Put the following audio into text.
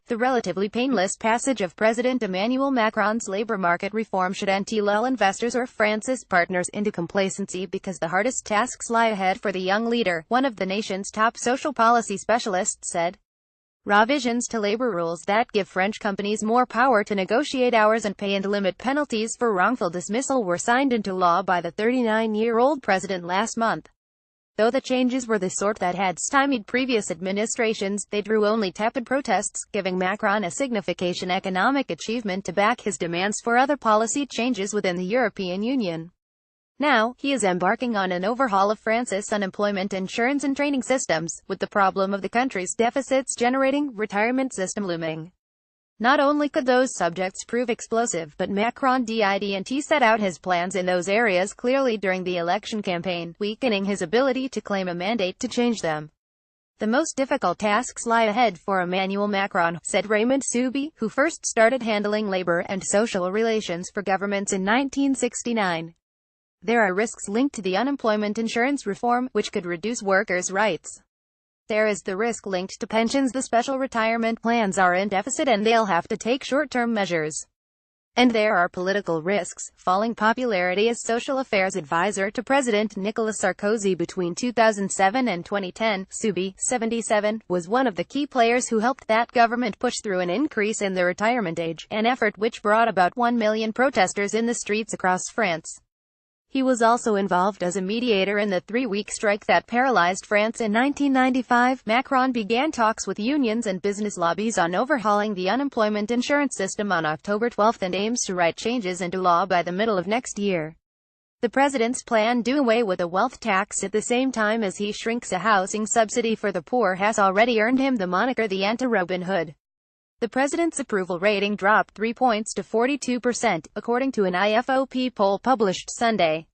The relatively painless passage of President Emmanuel Macron's labor market reform should lull investors or France's partners into complacency because the hardest tasks lie ahead for the young leader, one of the nation's top social policy specialists said. Revisions to labor rules that give French companies more power to negotiate hours and pay and limit penalties for wrongful dismissal were signed into law by the 39-year-old president last month. Though the changes were the sort that had stymied previous administrations, they drew only tepid protests, giving Macron a significant economic achievement to back his demands for other policy changes within the European Union. Now, he is embarking on an overhaul of France's unemployment insurance and training systems, with the problem of the country's deficits generating retirement system looming. Not only could those subjects prove explosive, but Macron didn't set out his plans in those areas clearly during the election campaign, weakening his ability to claim a mandate to change them. The most difficult tasks lie ahead for Emmanuel Macron, said Raymond Soubi, who first started handling labor and social relations for governments in 1969. There are risks linked to the unemployment insurance reform, which could reduce workers' rights. There is the risk linked to pensions. The special retirement plans are in deficit and they'll have to take short-term measures. And there are political risks, falling popularity as social affairs advisor to President Nicolas Sarkozy between 2007 and 2010. Soubi, 77, was one of the key players who helped that government push through an increase in the retirement age, an effort which brought about 1 million protesters in the streets across France. He was also involved as a mediator in the 3-week strike that paralyzed France in 1995. Macron began talks with unions and business lobbies on overhauling the unemployment insurance system on October 12 and aims to write changes into law by the middle of next year. The president's plan to do away with a wealth tax at the same time as he shrinks a housing subsidy for the poor has already earned him the moniker the anti-Robin Hood. The president's approval rating dropped 3 points to 42%, according to an IFOP poll published Sunday.